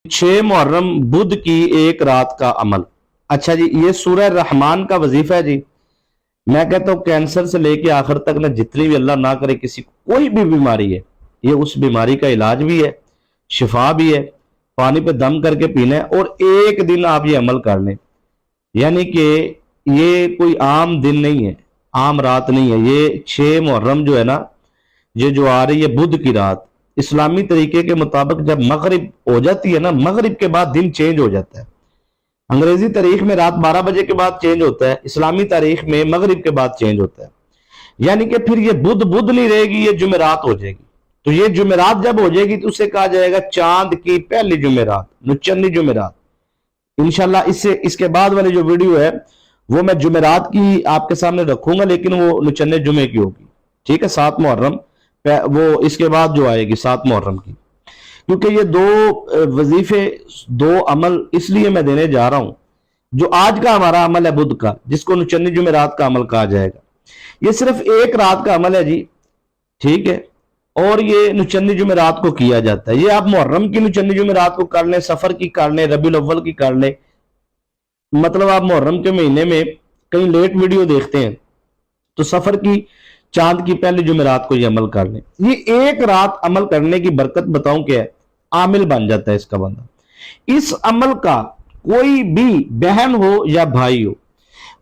6 मुहर्रम बुध की एक रात का अमल। अच्छा जी, ये सूरह रहमान का वजीफा है जी। मैं कहता हूँ कैंसर से लेके आखिर तक ना, जितनी भी अल्लाह ना करे किसी को कोई भी बीमारी है, ये उस बीमारी का इलाज भी है, शिफा भी है। पानी पे दम करके पीना है और एक दिन आप ये अमल कर लें, यानी कि ये कोई आम दिन नहीं है, आम रात नहीं है। ये 6 मुहर्रम जो है ना, ये जो आ रही है बुध की रात, इस्लामी तरीके के मुताबिक जब मगरिब हो जाती है ना, मगरिब के बाद दिन चेंज हो जाता है। अंग्रेजी तारीख में रात 12 बजे के बाद चेंज होता है, इस्लामी तारीख में मगरिब के बाद चेंज होता है। यानी कि फिर ये बुध बुध नहीं रहेगी, ये जुमेरात हो जाएगी। तो ये जुमेरात जब हो जाएगी तो उसे कहा जाएगा चांद की पहली जुमेरात, नुचन्नी जुमेरात। इंशाल्लाह इसके बाद वाली जो वीडियो है वो मैं जुमेरात की आपके सामने रखूंगा, लेकिन वो नुचन्ने जुमे की होगी, ठीक है। 7 मुहर्रम वो इसके बाद जो आएगी 7 मुहर्रम की, क्योंकि ये दो वजीफे, दो अमल इसलिए मैं देने जा रहा हूं। जो आज का हमारा अमल है बुध का, जिसको नुचन्नी जुमेरात का अमल कहा जाएगा, ये सिर्फ एक रात का अमल है जी, ठीक है। और ये नुचन्नी जुमेरात को किया जाता है। ये आप मुहर्रम की नुचन्नी जुमेरात को कर लें, सफर की कर लें, रबीउल अव्वल की कर लें, मतलब आप मुहर्रम के महीने में कहीं लेट वीडियो देखते हैं तो सफर की चांद की पहली जुमेरात को ये अमल कर लें। ये एक रात अमल करने की बरकत बताऊं क्या है, आमिल बन जाता है इसका बंदा। इस अमल का कोई भी बहन हो या भाई हो,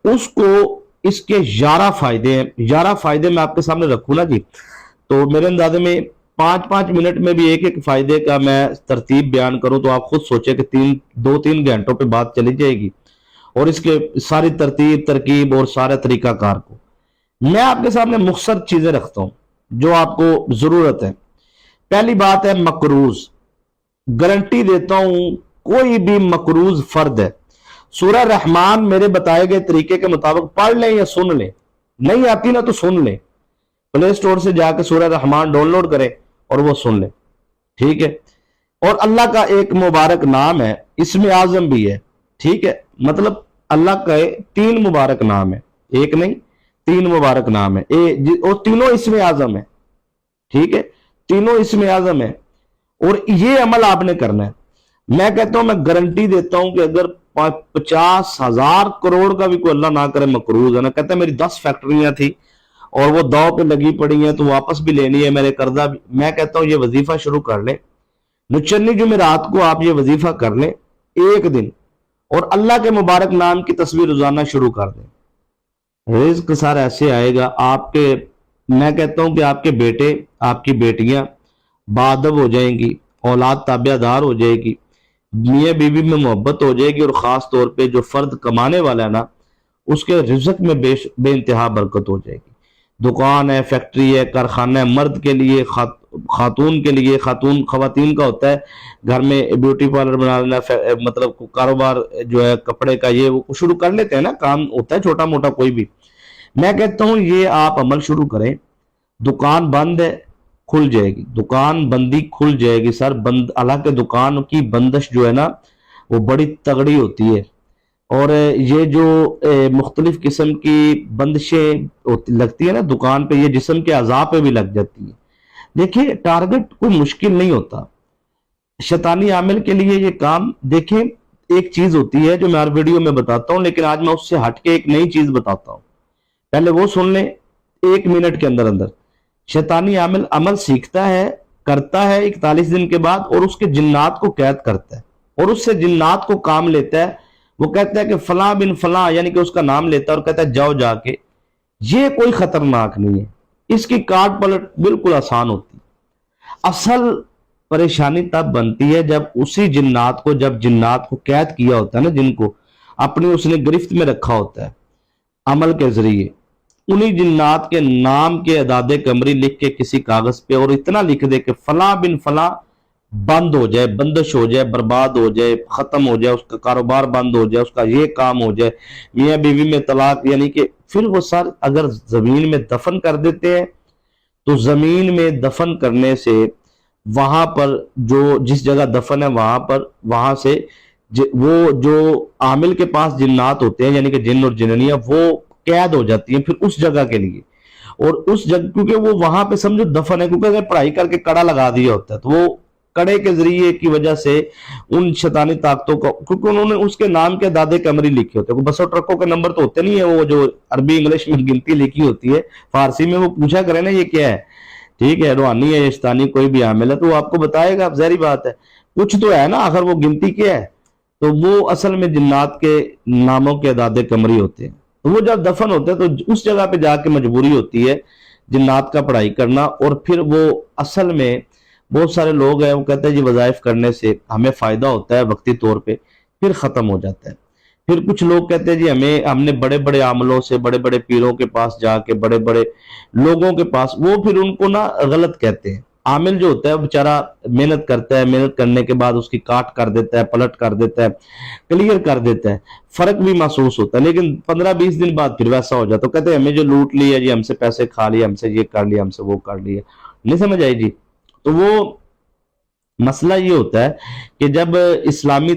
उसको इसके 11 फायदे हैं। 11 फायदे मैं आपके सामने रखूं ना जी, तो मेरे अंदाजे में 5-5 मिनट में भी एक एक फायदे का मैं तरतीब बयान करूं तो आप खुद सोचे कि 2-3 घंटों पे बात चली जाएगी। और इसके सारी तरतीब तरकीब और सारे तरीकाकार को मैं आपके सामने मुख्तसर चीजें रखता हूं जो आपको जरूरत है। पहली बात है मकरूज। गारंटी देता हूं कोई भी मकरूज फर्द है, सूरह रहमान मेरे बताए गए तरीके के मुताबिक पढ़ लें या सुन लें, नहीं आती ना तो सुन लें, प्ले स्टोर से जाकर सूरह रहमान डाउनलोड करें और वो सुन लें, ठीक है। और अल्लाह का एक मुबारक नाम है, इसमें आजम भी है, ठीक है। मतलब अल्लाह का 3 मुबारक नाम है, एक नहीं 3 मुबारक नाम है, और तीनों इसमें आजम है, ठीक है। तीनों इसमें आजम है और ये अमल आपने करना है। मैं कहता हूं, मैं गारंटी देता हूं कि अगर 50,000 करोड़ का भी कोई अल्लाह ना करे मकरूज है ना, कहता है मेरी 10 फैक्ट्रियां थी और वो दाव पे लगी पड़ी हैं तो वापस भी लेनी है, मेरे कर्जा भी, मैं कहता हूं ये वजीफा शुरू कर ले। नुचन्नी जुमेरात को आप ये वजीफा कर लें एक दिन, और अल्लाह के मुबारक नाम की तस्वीर रोजाना शुरू कर दें। रिज्क सारा ऐसे आएगा आपके, मैं कहता हूं कि आपके बेटे आपकी बेटियां बाअदब हो जाएंगी, औलाद ताबियादार हो जाएगी, मियाँ बीवी में मोहब्बत हो जाएगी, और खास तौर पे जो फर्द कमाने वाला है ना, उसके रिज्क में बे इंतहा बरकत हो जाएगी। दुकान है, फैक्ट्री है, कारखाना है, मर्द के लिए, खातून के लिए, खवातीन का होता है घर में ब्यूटी पार्लर बना लेना, मतलब कारोबार जो है कपड़े का, ये वो शुरू कर लेते हैं ना, काम होता है छोटा मोटा कोई भी। मैं कहता हूं ये आप अमल शुरू करें। दुकान बंद है, खुल जाएगी, दुकान बंदी खुल जाएगी सर। बंद, हालांकि दुकान की बंदिश जो है ना वो बड़ी तगड़ी होती है, और ये जो मुख्तलिफ किस्म की बंदिशें लगती है ना दुकान पे, ये जिस्म के अज़ा पे भी लग जाती है। देखिए, टारगेट कोई मुश्किल नहीं होता शैतानी आमिल के लिए ये काम। देखें, एक चीज होती है जो मैं हर वीडियो में बताता हूं, लेकिन आज मैं उससे हटके एक नई चीज बताता हूं, पहले वो सुन लें। 1 मिनट के अंदर अंदर शैतानी आमिल अमल सीखता है, करता है 41 दिन के बाद, और उसके जिन्नात को कैद करता है और उससे जिन्नात को काम लेता है। वो कहता है कि फलां बिन फलां, यानी कि उसका नाम लेता है और कहता है जाओ जाके। ये कोई खतरनाक नहीं है, इसकी काट पलट बिल्कुल आसान होती है। असल परेशानी तब बनती है जब उसी जिन्नात को, जब जिन्नात को कैद किया होता है ना, जिनको अपनी उसने गिरफ्त में रखा होता है अमल के जरिए, उन्हीं जिन्नात के नाम के अदादे कमरी लिख के किसी कागज पे, और इतना लिख दे कि फलां बिन फलां बंद हो जाए, बंदिश हो जाए, बर्बाद हो जाए, खत्म हो जाए, उसका कारोबार बंद हो जाए, उसका ये काम हो जाए, मियाँ बीवी में तलाक, यानी कि फिर वो सर अगर जमीन में दफन कर देते हैं तो जमीन में दफन करने से वहां पर जो जिस जगह दफन है वहां से वो जो आमिल के पास जिन्नात होते हैं, यानी कि जिन और जिन्नियां, वो कैद हो जाती हैं फिर उस जगह के लिए। और उस जगह, क्योंकि वो वहां पे समझो दफन है, क्योंकि अगर पढ़ाई करके कड़ा लगा दिया होता है तो वो کڑے کے ذریعے کی وجہ سے ان شیطانی طاقتوں کو، کیونکہ انہوں نے اس کے نام کے دادے قمری لکھے ہوتے ہیں، بسوں ٹرکوں کے نمبر تو ہوتے نہیں ہے، وہ جو عربی انگلش میں گنتی لکھی ہوتی ہے، فارسی میں وہ پوچھا کرے نا یہ کیا ہے، ٹھیک ہے، روحانی ہے یا شیطانی کوئی بھی عامل ہے تو وہ آپ کو بتائے گا، ظاہری بات ہے کچھ تو ہے نا، آخر وہ گنتی کیا ہے، تو وہ اصل میں جنات کے ناموں کے دادے قمری ہوتے ہیں، تو وہ جب دفن ہوتے ہیں تو اس جگہ پہ جا کے مجبوری ہوتی ہے جنات کا پڑھائی کرنا، اور پھر وہ اصل میں بہت سارے لوگ ہیں وہ کہتے ہیں جی وظائف کرنے سے ہمیں فائدہ ہوتا ہے وقتی طور پہ، پھر ختم ہو جاتا ہے۔ پھر کچھ لوگ کہتے ہیں جی ہم نے بڑے بڑے عاملوں سے، بڑے بڑے پیروں کے پاس جا کے، بڑے بڑے لوگوں کے پاس، وہ پھر ان کو نا غلط کہتے ہیں۔ عامل جو ہوتا ہے وہ بیچارہ محنت کرتا ہے، محنت کرنے کے بعد اس کی کاٹ کر دیتا ہے، پلٹ کر دیتا ہے، کلیئر کر دیتا ہے، فرق بھی محسوس ہوتا ہے، لیکن 15-20 دن بعد پھر ویسا ہو جاتا ہے، کہتے ہیں ہمیں جو لوٹ لیا جی، ہم سے پیسے کھا لیا، ہم سے یہ کر لیا، ہم سے وہ کر لیا، نہیں سمجھ آئی جی؟ تو وہ مسئلہ یہ ہوتا ہے کہ جب اسلامی